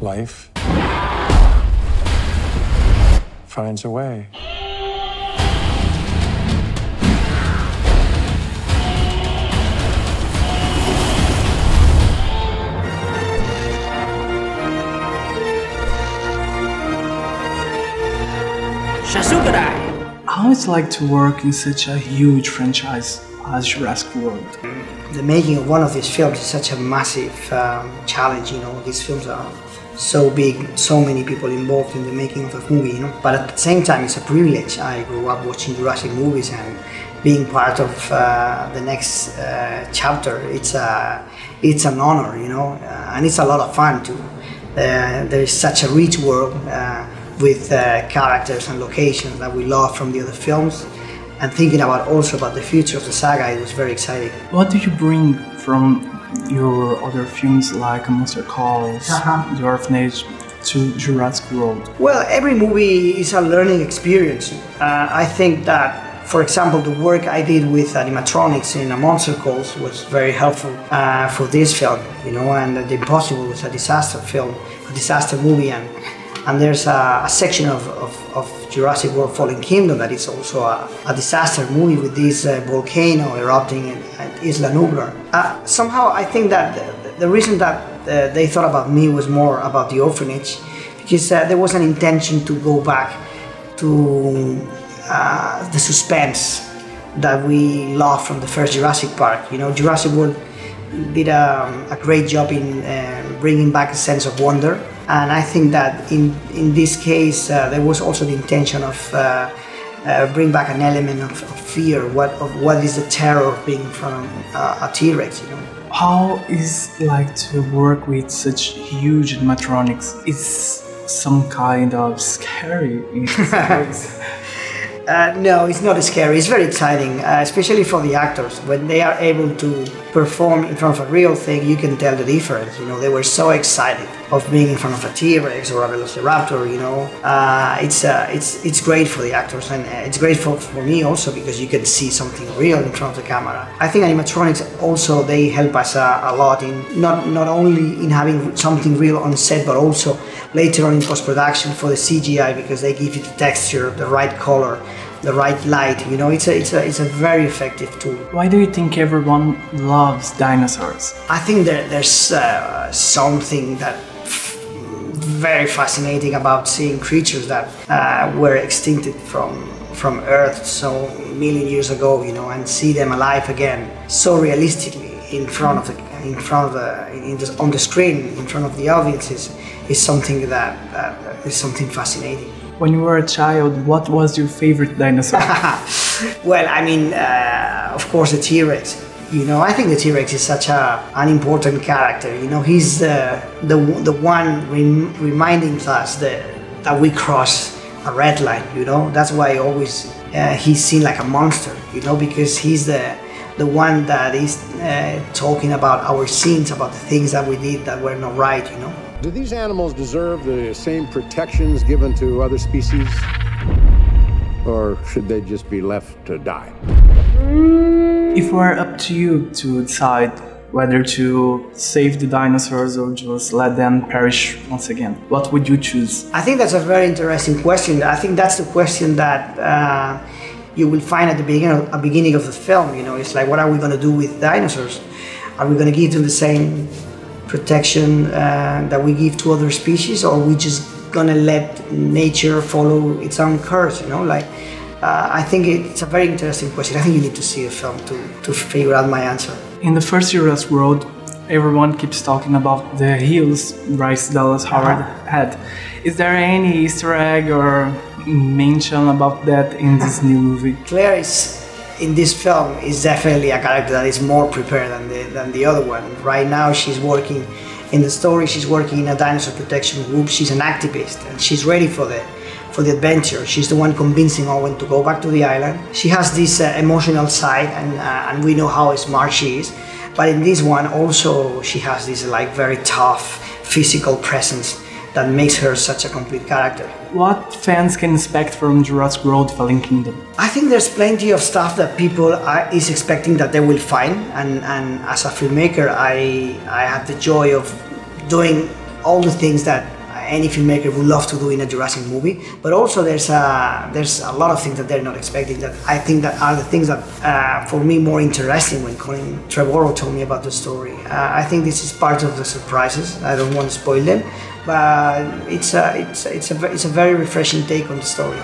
Life finds a way. How it's like to work in such a huge franchise as Jurassic World? The making of one of these films is such a massive challenge, you know. These films are so big, so many people involved in the making of a movie, you know. But at the same time, it's a privilege. I grew up watching Jurassic movies, and being part of the next chapter, it's an honor, you know, and it's a lot of fun too. There is such a rich world with characters and locations that we love from the other films. And thinking also about the future of the saga, it was very exciting. What do you bring from your other films like Monster Calls, The Orphanage, to Jurassic World? Well, every movie is a learning experience. I think that, for example, the work I did with animatronics in Monster Calls was very helpful for this film, you know, and The Impossible was a disaster film, a disaster movie, and there's a section of Jurassic World Fallen Kingdom that is also a disaster movie with this volcano erupting at Isla Nublar. Somehow I think that the reason that they thought about me was more about the orphanage, because there was an intention to go back to the suspense that we loved from the first Jurassic Park. You know, Jurassic World did a great job in bringing back a sense of wonder. And I think that in this case, there was also the intention of bring back an element of fear. What is the terror of being from a T-Rex? You know? How is it like to work with such huge animatronics? Is some kind of scary in this case? No, it's not scary. It's very exciting, especially for the actors. When they are able to perform in front of a real thing, you can tell the difference. You know, they were so excited of being in front of a T-Rex or a Velociraptor. You know, it's great for the actors, and it's great for me also, because you can see something real in front of the camera. I think animatronics also, they help us a lot in not only in having something real on set, but also later on in post-production for the CGI, because they give you the texture, the right color, the right light. You know, it's a very effective tool. Why do you think everyone loves dinosaurs? I think there's something that very fascinating about seeing creatures that were extincted from Earth so million years ago, you know, and see them alive again so realistically on the screen in front of the audiences is something that is something fascinating. When you were a child, what was your favorite dinosaur? Well, I mean, of course, the T-Rex. You know, I think the T-Rex is such an important character. You know, he's the one reminding us that we cross a red line. You know, that's why always he's seen like a monster. You know, because he's the one that is talking about our sins, about the things that we did that were not right. You know. Do these animals deserve the same protections given to other species? Or should they just be left to die? If it were up to you to decide whether to save the dinosaurs or just let them perish once again, what would you choose? I think that's a very interesting question. I think that's the question that you will find at the beginning of the film. You know, it's like, what are we going to do with dinosaurs? Are we going to give them the same protection that we give to other species, or are we just gonna let nature follow its own course? You know, like I think it's a very interesting question. I think you need to see a film to figure out my answer. In the first Jurassic World, everyone keeps talking about the heels Bryce Dallas Howard had. Is there any Easter egg or mention about that in this new movie? Claire in this film is definitely a character that is more prepared than the other one. Right now she's working in the story, she's working in a dinosaur protection group. She's an activist and she's ready for the adventure. She's the one convincing Owen to go back to the island. She has this emotional side, and we know how smart she is. But in this one also she has this like very tough physical presence that makes her such a complete character. What fans can expect from Jurassic World Fallen Kingdom? I think there's plenty of stuff that people is expecting that they will find, and as a filmmaker I had the joy of doing all the things that any filmmaker would love to do in a Jurassic movie, but also there's a lot of things that they're not expecting that I think that are the things that for me more interesting when Colin Trevorrow told me about the story. I think this is part of the surprises. I don't want to spoil them, but it's a very refreshing take on the story.